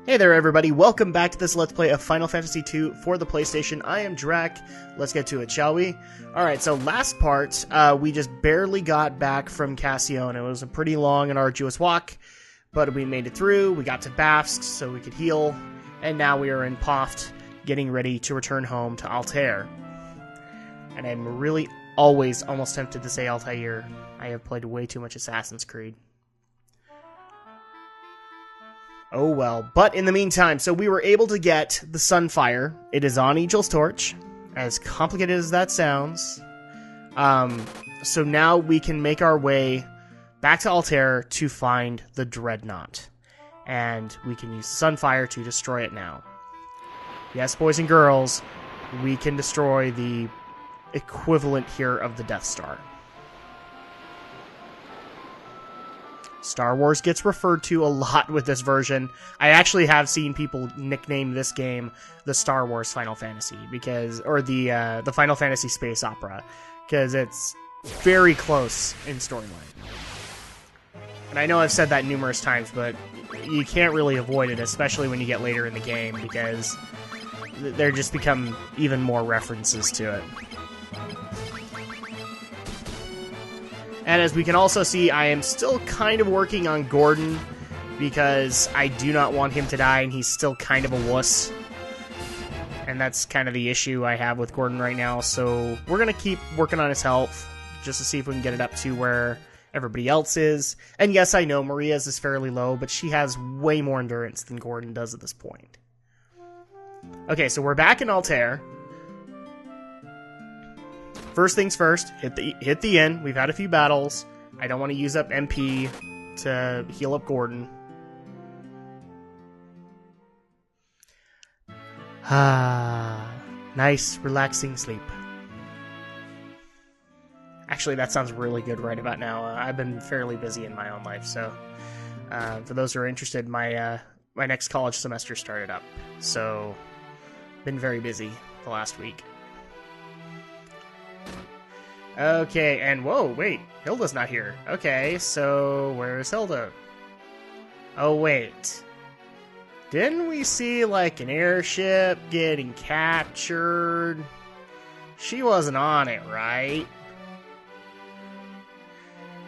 Hey there everybody, welcome back to this Let's Play of Final Fantasy II for the PlayStation. I am Drak. Let's get to it, shall we? Alright, so last part, we just barely got back from Cassione. It was a pretty long and arduous walk, but we made it through. We got to Bafsk so we could heal, and now we are in Poft, getting ready to return home to Altair. And I'm really always almost tempted to say Altair. I have played way too much Assassin's Creed. Oh well, but in the meantime, so we were able to get the Sunfire. It is on Angel's Torch, as complicated as that sounds. So now we can make our way back to Altair to find the Dreadnought. And we can use Sunfire to destroy it now. Yes, boys and girls, we can destroy the equivalent here of the Death Star. Star Wars gets referred to a lot with this version. I actually have seen people nickname this game the Star Wars Final Fantasy, or the Final Fantasy Space Opera, because it's very close in storyline. And I know I've said that numerous times, but you can't really avoid it, especially when you get later in the game, because there just become even more references to it. And as we can also see, I am still kind of working on Gordon, because I do not want him to die, and he's still kind of a wuss. And that's kind of the issue I have with Gordon right now, so we're going to keep working on his health, just to see if we can get it up to where everybody else is. And yes, I know Maria's is fairly low, but she has way more endurance than Gordon does at this point. Okay, so we're back in Altair. First things first, hit the inn. We've had a few battles. I don't want to use up MP to heal up Gordon. Ah, nice, relaxing sleep. Actually, that sounds really good right about now. I've been fairly busy in my own life, so for those who are interested, my next college semester started up, so been very busy the last week. Okay, and whoa, wait, Hilda's not here. Okay, so where's Hilda? Oh, wait. Didn't we see, like, an airship getting captured? She wasn't on it, right?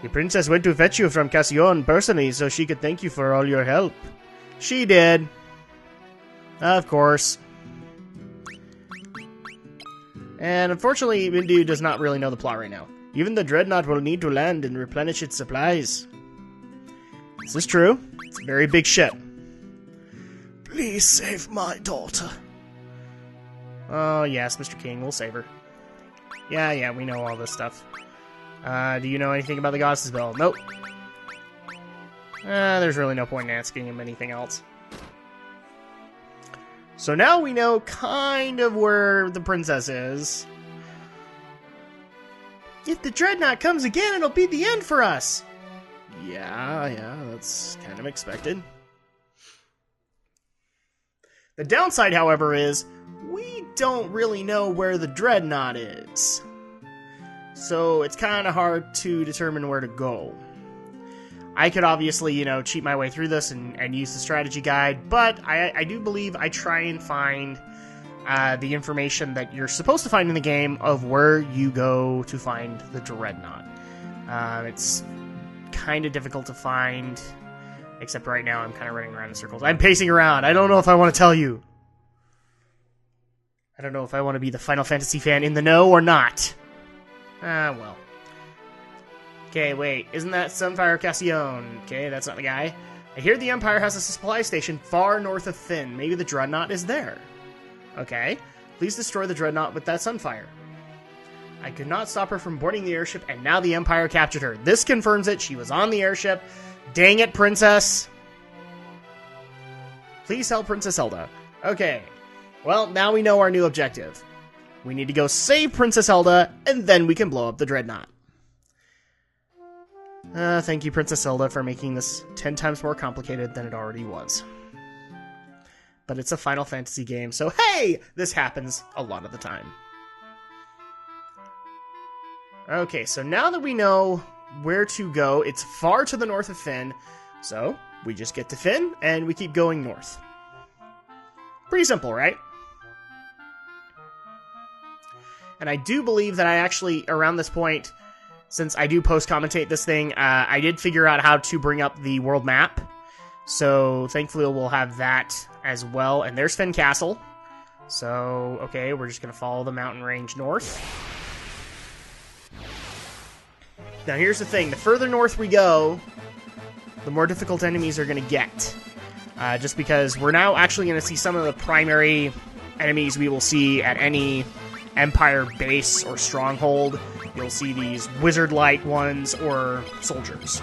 The princess went to fetch you from Cassione personally so she could thank you for all your help. She did. Of course. And unfortunately, Mindu does not really know the plot right now. Even the Dreadnought will need to land and replenish its supplies. This is true. It's a very big ship. Please save my daughter. Oh, yes, Mr. King, we'll save her. Yeah, we know all this stuff. Do you know anything about the Goddess's Bell? Nope. There's really no point in asking him anything else. So now we know kind of where the princess is. If the Dreadnought comes again, it'll be the end for us. Yeah, that's kind of expected. The downside, however, is we don't really know where the Dreadnought is. So it's kind of hard to determine where to go. I could obviously, cheat my way through this and use the strategy guide, but I do believe I try and find the information that you're supposed to find in the game of where you go to find the Dreadnought. It's kind of difficult to find, except right now I'm kind of running around in circles. I'm pacing around. I don't know if I want to tell you. I don't know if I want to be the Final Fantasy fan in the know or not. Well. Okay, wait, isn't that Sunfire Cassione? Okay, that's not the guy. I hear the Empire has a supply station far north of Fynn. Maybe the Dreadnought is there. Okay, please destroy the Dreadnought with that Sunfire. I could not stop her from boarding the airship, and now the Empire captured her. This confirms it. She was on the airship. Dang it, Princess. Please help Princess Hilda. Okay, well, now we know our new objective. We need to go save Princess Hilda, and then we can blow up the Dreadnought. Thank you, Princess Hilda, for making this 10 times more complicated than it already was. But it's a Final Fantasy game, so hey! This happens a lot of the time. Okay, so now that we know where to go, it's far to the north of Fynn, so we just get to Fynn, and we keep going north. Pretty simple, right? And I do believe that I actually, around this point, since I do post-commentate this thing, I did figure out how to bring up the world map. So, thankfully, we'll have that as well. And there's Fen Castle. So, okay, we're just going to follow the mountain range north. Now, here's the thing. The further north we go, the more difficult enemies are going to get. Just because we're now actually going to see some of the primary enemies we will see at any Empire base or stronghold. You'll see these wizard-like ones or soldiers.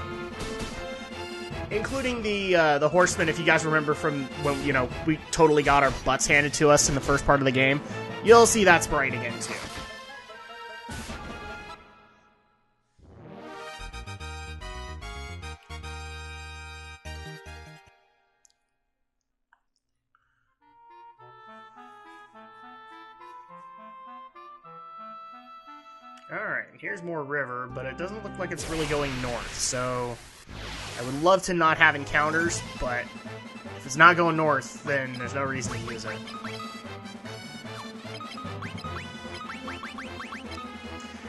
Including the horsemen, if you guys remember from when, you know, we totally got our butts handed to us in the first part of the game. You'll see that sprite again, too. Alright, here's more river, but it doesn't look like it's really going north, so I would love to not have encounters, but if it's not going north, then there's no reason to use it.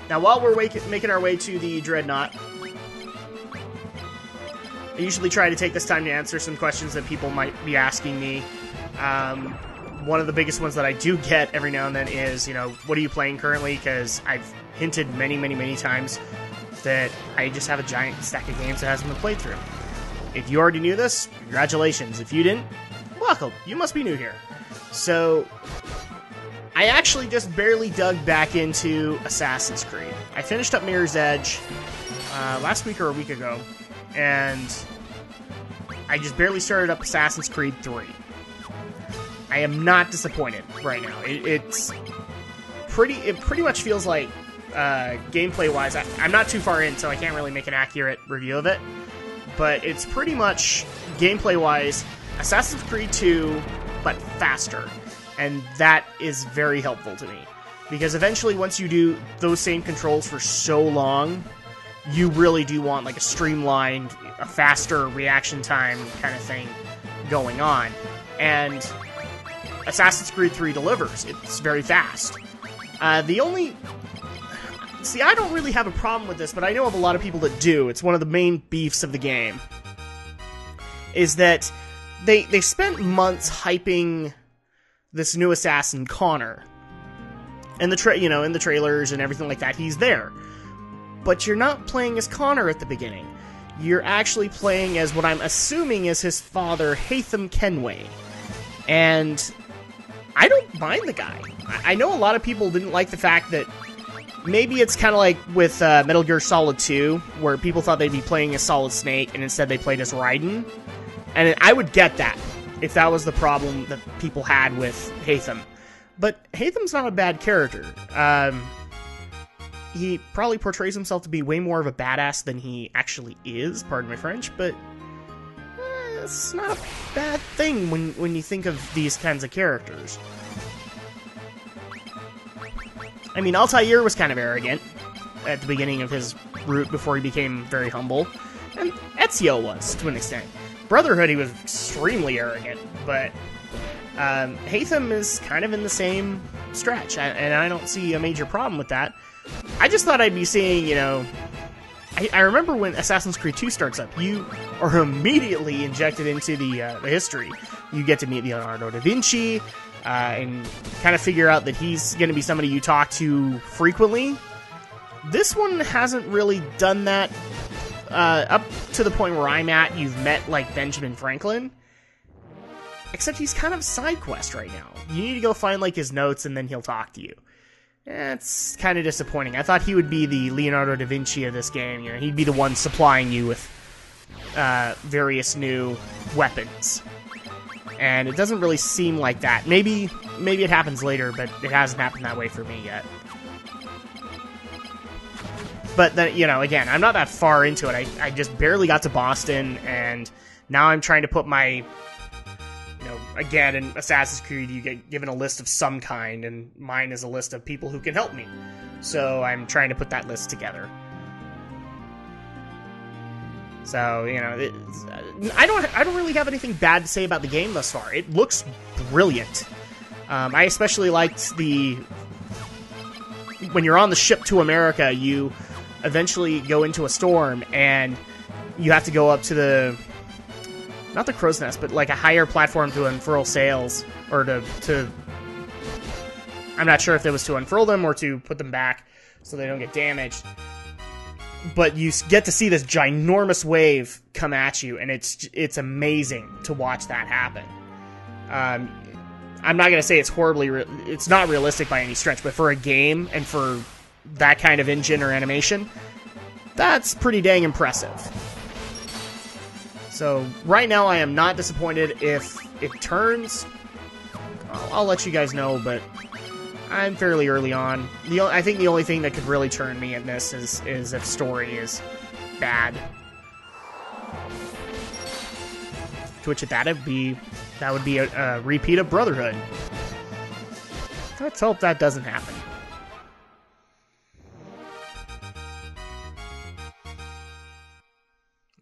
Now, while we're making our way to the Dreadnought, I usually try to take this time to answer some questions that people might be asking me. One of the biggest ones that I do get every now and then is, you know, what are you playing currently? Because I've hinted many times that I just have a giant stack of games that hasn't been played through. If you already knew this, congratulations. If you didn't, welcome. You must be new here. So, I actually just barely dug back into Assassin's Creed. I finished up Mirror's Edge last week or a week ago, and I just barely started up Assassin's Creed 3. I am not disappointed right now. It pretty much feels like gameplay-wise, I'm not too far in, so I can't really make an accurate review of it. But it's pretty much, gameplay-wise, Assassin's Creed 2, but faster. And that is very helpful to me. Because eventually, once you do those same controls for so long, you really do want like a streamlined, a faster reaction time kind of thing going on. And Assassin's Creed 3 delivers. It's very fast. See, I don't really have a problem with this, but I know of a lot of people that do. It's one of the main beefs of the game. Is that they spent months hyping this new assassin, Connor. And in the trailers and everything like that, he's there. But you're not playing as Connor at the beginning. You're actually playing as what I'm assuming is his father, Haytham Kenway. And I don't mind the guy. I know a lot of people didn't like the fact that maybe it's kind of like with Metal Gear Solid 2, where people thought they'd be playing as Solid Snake, and instead they played as Raiden. And I would get that, if that was the problem that people had with Haytham. But Haytham's not a bad character. He probably portrays himself to be way more of a badass than he actually is, pardon my French, but it's not a bad thing when you think of these kinds of characters. I mean, Altair was kind of arrogant at the beginning of his route before he became very humble. And Ezio was, to an extent. Brotherhood, he was extremely arrogant, but Haytham is kind of in the same stretch, and I don't see a major problem with that. I just thought I'd be seeing, you know... I remember when Assassin's Creed 2 starts up, you are immediately injected into the history. You get to meet Leonardo da Vinci, and kind of figure out that he's going to be somebody you talk to frequently. This one hasn't really done that up to the point where I'm at. You've met, like, Benjamin Franklin. Except he's kind of side quest right now. You need to go find, like, his notes, and then he'll talk to you. It's kind of disappointing. I thought he would be the Leonardo da Vinci of this game. You know, he'd be the one supplying you with various new weapons. And it doesn't really seem like that. Maybe it happens later, but it hasn't happened that way for me yet. But, then, you know, again, I'm not that far into it. I just barely got to Boston, and now I'm trying to put my... You know, again, in Assassin's Creed, you get given a list of some kind, and mine is a list of people who can help me. So I'm trying to put that list together. So, you know, I don't really have anything bad to say about the game thus far. It looks brilliant. I especially liked when you're on the ship to America, you eventually go into a storm, and you have to go up to not the crow's nest, but like a higher platform to unfurl sails, or to I'm not sure if it was to unfurl them or to put them back so they don't get damaged. But you get to see this ginormous wave come at you, and it's amazing to watch that happen. I'm not going to say it's it's not realistic by any stretch, but for a game and for that kind of engine or animation, that's pretty dang impressive. So right now I am not disappointed. If it turns, I'll let you guys know, but I'm fairly early on. I think the only thing that could really turn me in this is if story is bad. To which that would be a repeat of Brotherhood. Let's hope that doesn't happen.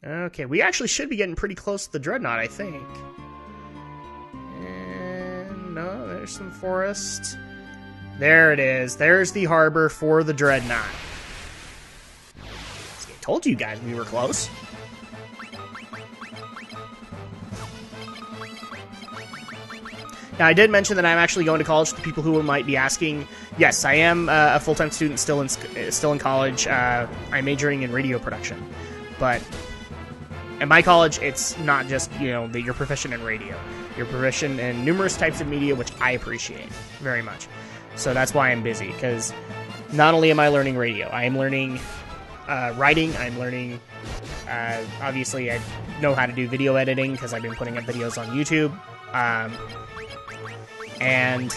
Okay, we actually should be getting pretty close to the Dreadnought, I think. And no, there's some forest. There it is. There's the harbor for the Dreadnought. See, I told you guys we were close. Now, I did mention that I'm actually going to college. To people who might be asking, yes, I am a full-time student still in college. I'm majoring in radio production, but at my college, it's not just that you're proficient in radio. You're proficient in numerous types of media, which I appreciate very much. So that's why I'm busy, because not only am I learning radio, I am learning writing. I'm learning. Obviously, I know how to do video editing because I've been putting up videos on YouTube. And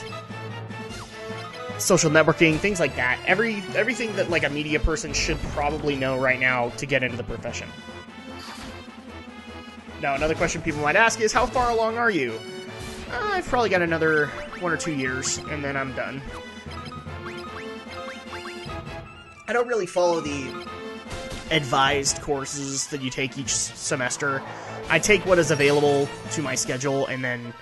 social networking, things like that. Everything that like a media person should probably know right now to get into the profession. Now, another question people might ask is, how far along are you? I've probably got another 1 or 2 years, and then I'm done. I don't really follow the advised courses that you take each semester. I take what is available to my schedule, and then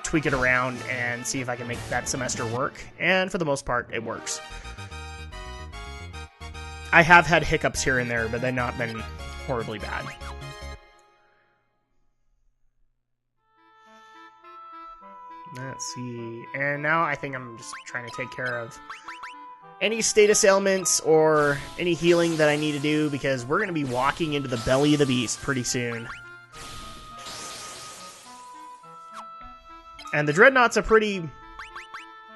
tweak it around and see if I can make that semester work, and for the most part, it works. I have had hiccups here and there, but they've not been horribly bad. Let's see, and now I think I'm just trying to take care of any status ailments or any healing that I need to do, because we're going to be walking into the belly of the beast pretty soon. And the Dreadnought's a pretty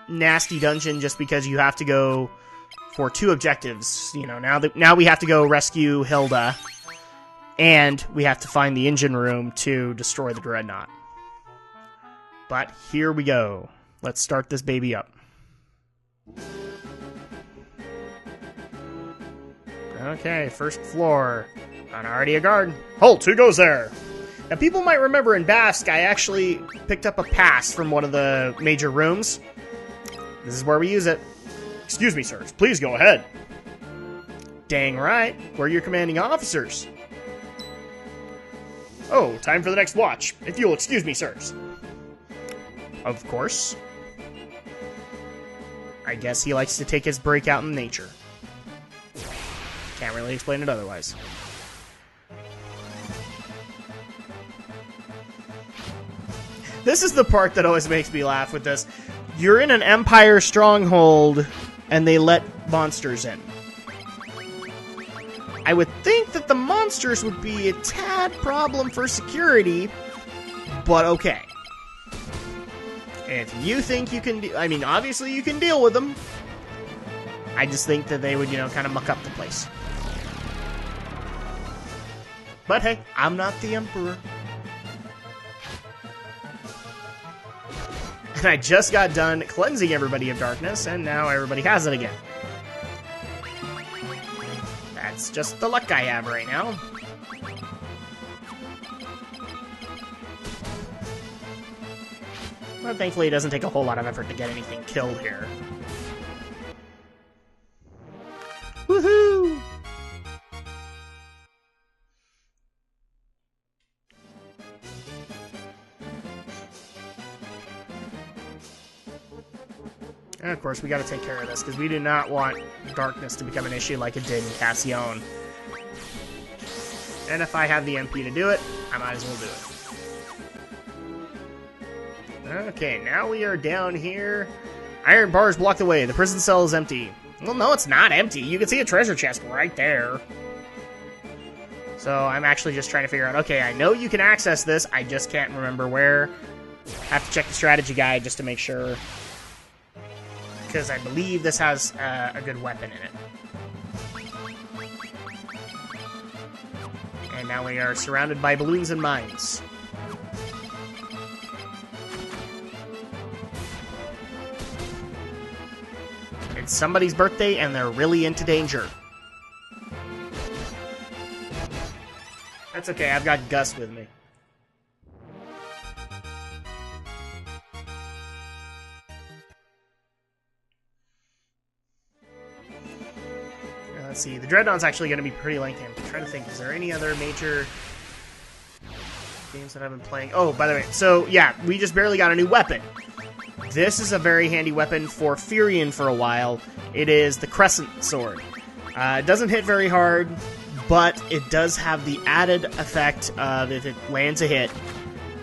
nasty dungeon just because you have to go for 2 objectives. Now we have to go rescue Hilda, and we have to find the engine room to destroy the Dreadnought. But here we go. Let's start this baby up. Okay, first floor. And already a guard. Halt! Who goes there? Now, people might remember in Basque, I actually picked up a pass from one of the major rooms. This is where we use it. Excuse me, sirs. Please go ahead. Dang right. We're your commanding officers. Oh, time for the next watch. If you'll excuse me, sirs. Of course. I guess he likes to take his break out in nature. Can't really explain it otherwise. This is the part that always makes me laugh with this. You're in an Empire stronghold, and they let monsters in. I would think that the monsters would be a tad problem for security, but okay. If you think you can... I mean, obviously you can deal with them. I just think that they would, kind of muck up the place. But hey, I'm not the Emperor. And I just got done cleansing everybody of darkness, and now everybody has it again. That's just the luck I have right now. But thankfully it doesn't take a whole lot of effort to get anything killed here. Woohoo! And of course, we gotta take care of this, because we do not want darkness to become an issue like it did in Cassione. And if I have the MP to do it, I might as well do it. Okay, now we are down here. Iron bars block the way. The prison cell is empty. Well, no, it's not empty. You can see a treasure chest right there. So I'm actually just trying to figure out, okay, I know you can access this, I just can't remember where. Have to check the strategy guide just to make sure. Because I believe this has a good weapon in it. And now we are surrounded by balloons and mines. It's somebody's birthday and they're really into danger. That's okay, I've got Gus with me. Let's see, the Dreadnought's actually going to be pretty lengthy. I'm trying to think, is there any other major games that I've been playing? Oh, by the way, so yeah, we just barely got a new weapon. This is a very handy weapon for Furion for a while. It is the Crescent Sword. It doesn't hit very hard, but it does have the added effect of if it lands a hit,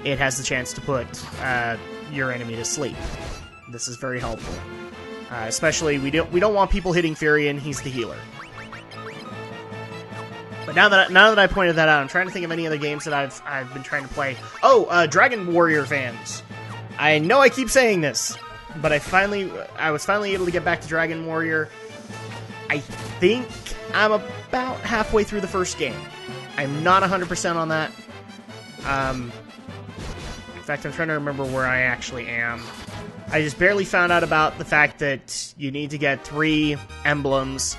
it has the chance to put your enemy to sleep. This is very helpful. Especially, we don't want people hitting Furion, he's the healer. But now that I pointed that out, I'm trying to think of any other games that I've been trying to play. Oh, Dragon Warrior fans. I know I keep saying this, but I was finally able to get back to Dragon Warrior. I think I'm about halfway through the first game. I'm not 100% on that. In fact, I'm trying to remember where I actually am. I just barely found out about the fact that you need to get 3 emblems,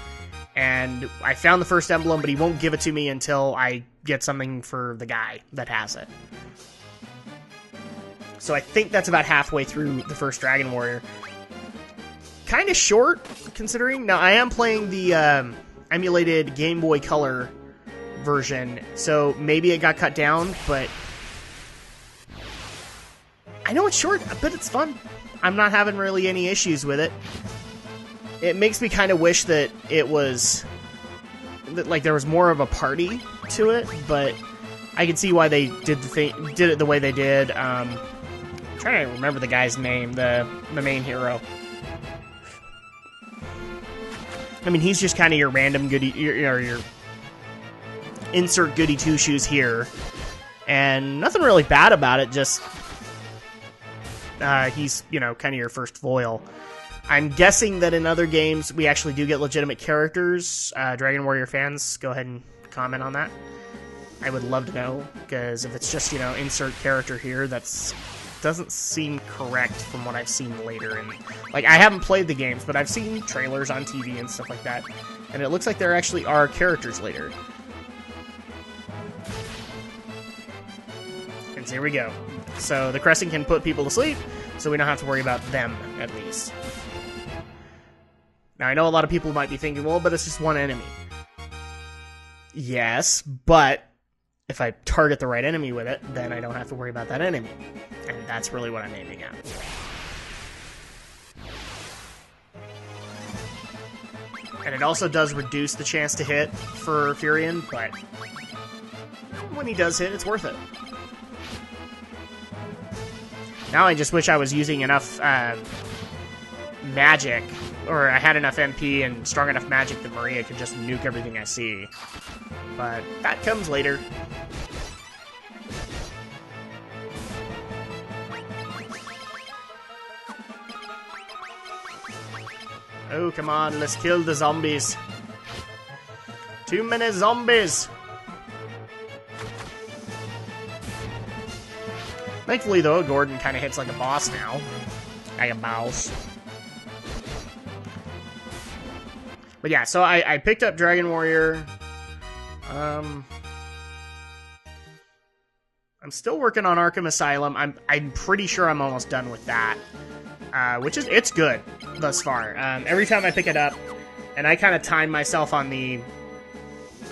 and I found the first emblem, but he won't give it to me until I get something for the guy that has it. So I think that's about halfway through the first Dragon Warrior. Kind of short, considering. Now, I am playing the emulated Game Boy Color version, so maybe it got cut down, but I know it's short, but it's fun. I'm not having really any issues with it. It makes me kind of wish that it was, like, there was more of a party to it, but I can see why they did it the way they did. I'm trying to remember the guy's name, the main hero. I mean, he's just kind of your random goody, your insert goody two-shoes here, and nothing really bad about it, just he's, you know, kind of your first foil. I'm guessing that in other games we actually do get legitimate characters. Dragon Warrior fans, go ahead and comment on that. I would love to know, because if it's just, you know, insert character here, that's doesn't seem correct from what I've seen later. And like, I haven't played the games, but I've seen trailers on TV and stuff like that, and it looks like there actually are characters later. And here we go. So the Crescent can put people to sleep, so we don't have to worry about them, at least. Now, I know a lot of people might be thinking, well, but it's just one enemy. Yes, but if I target the right enemy with it, then I don't have to worry about that enemy. And that's really what I'm aiming at. And it also does reduce the chance to hit for Furion, but when he does hit, it's worth it. Now I just wish I was using enough magic, or I had enough MP and strong enough magic that Maria could just nuke everything I see. But that comes later. Oh, come on, let's kill the zombies. Too many zombies! Thankfully, though, Gordon kind of hits like a boss now. Like a mouse. But yeah, so I picked up Dragon Warrior. I'm still working on Arkham Asylum. I'm pretty sure I'm almost done with that. It's good thus far. Every time I pick it up, and I kind of time myself on the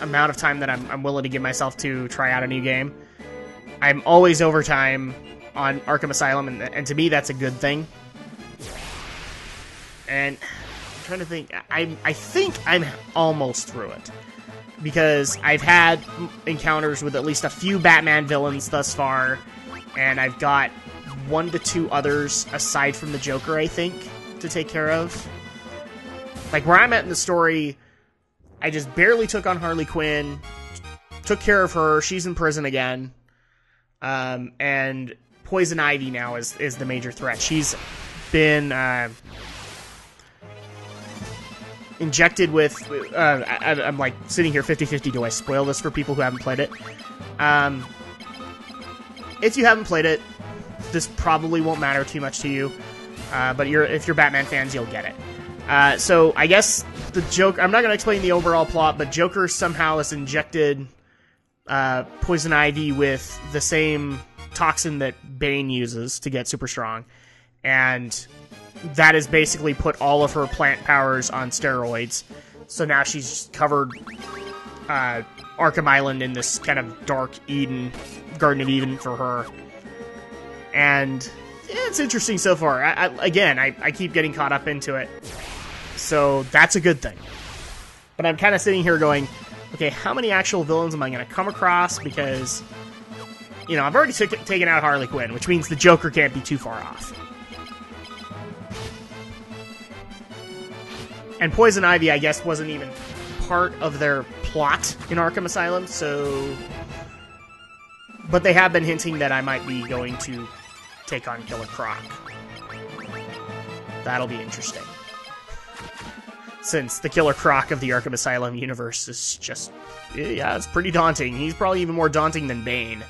amount of time that I'm willing to give myself to try out a new game. I'm always over time on Arkham Asylum, and to me that's a good thing. And I'm trying to think. I think I'm almost through it. Because I've had encounters with at least a few Batman villains thus far. And I've got 1 to 2 others aside from the Joker, I think, to take care of. Like, where I'm at in the story, I just barely took on Harley Quinn, took care of her, she's in prison again, and Poison Ivy now is the major threat. She's been injected with... I'm like sitting here 50-50, do I spoil this for people who haven't played it? If you haven't played it, this probably won't matter too much to you, but if you're Batman fans, you'll get it. So I guess the Joker... I'm not going to explain the overall plot, but Joker somehow has injected Poison Ivy with the same toxin that Bane uses to get super strong, and that has basically put all of her plant powers on steroids. So now she's covered Arkham Island in this kind of dark Eden, Garden of Eden for her. And it's interesting so far. I keep getting caught up into it. So that's a good thing. But I'm kind of sitting here going, okay, how many actual villains am I going to come across? Because, you know, I've already taken out Harley Quinn, which means the Joker can't be too far off. And Poison Ivy, I guess, wasn't even part of their plot in Arkham Asylum, so... But they have been hinting that I might be going to take on Killer Croc. That'll be interesting. Since the Killer Croc of the Arkham Asylum universe is just... Yeah, it's pretty daunting. He's probably even more daunting than Bane.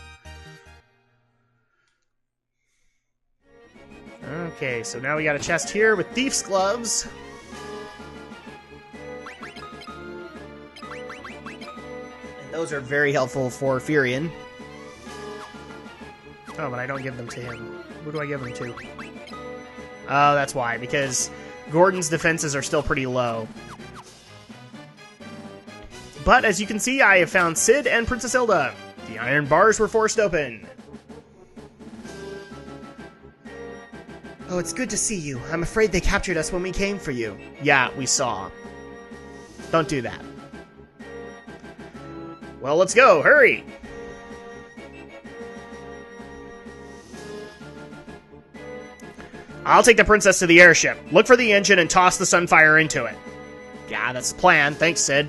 Okay, so now we got a chest here with Thief's Gloves. And those are very helpful for Furion. Oh, but I don't give them to him. Who do I give them to? Oh, that's why, because Gordon's defenses are still pretty low. But, as you can see, I have found Sid and Princess Hilda. The iron bars were forced open. Oh, it's good to see you. I'm afraid they captured us when we came for you. Yeah, we saw. Don't do that. Well, let's go. Hurry! I'll take the princess to the airship. Look for the engine and toss the Sunfire into it. Yeah, that's the plan. Thanks, Sid.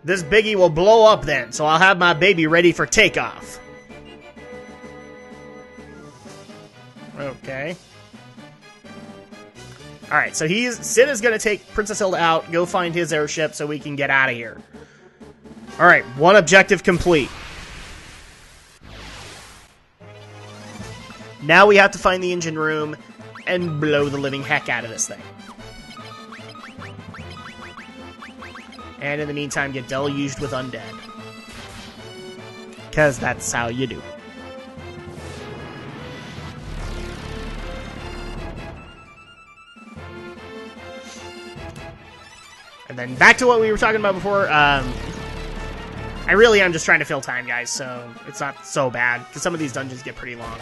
This biggie will blow up then, so I'll have my baby ready for takeoff. Okay. Alright, so Sid is going to take Princess Hilda out, go find his airship so we can get out of here. Alright, one objective complete. Now we have to find the engine room and blow the living heck out of this thing. And in the meantime, get deluged with undead. Because that's how you do. And then back to what we were talking about before. I really am just trying to fill time, guys, so it's not so bad. Because some of these dungeons get pretty long.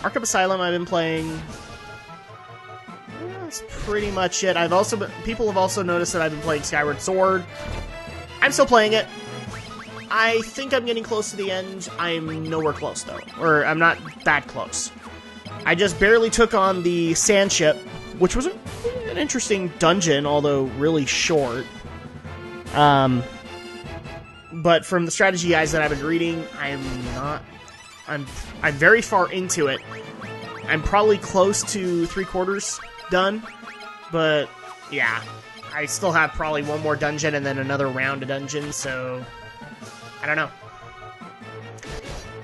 Arkham Asylum I've been playing. That's pretty much it. People have also noticed that I've been playing Skyward Sword. I'm still playing it. I think I'm getting close to the end. I'm nowhere close, though. Or, I'm not that close. I just barely took on the sand ship, which was an interesting dungeon, although really short. But from the strategy guides that I've been reading, I'm very far into it. I'm probably close to 3/4 done, but yeah, I still have probably one more dungeon and then another round of dungeons, so I don't know.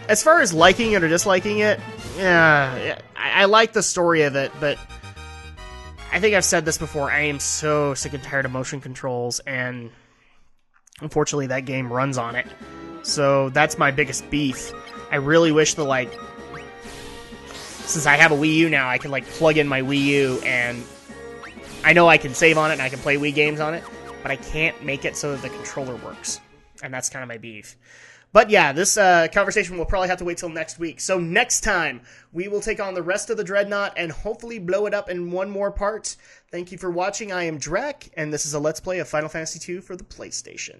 As far as liking it or disliking it, yeah, I like the story of it, but I think I've said this before, I am so sick and tired of motion controls, and unfortunately that game runs on it. So that's my biggest beef. I really wish that, like, since I have a Wii U now, I can, like, plug in my Wii U, and I know I can save on it and I can play Wii games on it, but I can't make it so that the controller works. And that's kind of my beef. But yeah, this conversation will probably have to wait till next week. So next time, we will take on the rest of the Dreadnought and hopefully blow it up in one more part. Thank you for watching. I am Drak, and this is a Let's Play of Final Fantasy II for the PlayStation.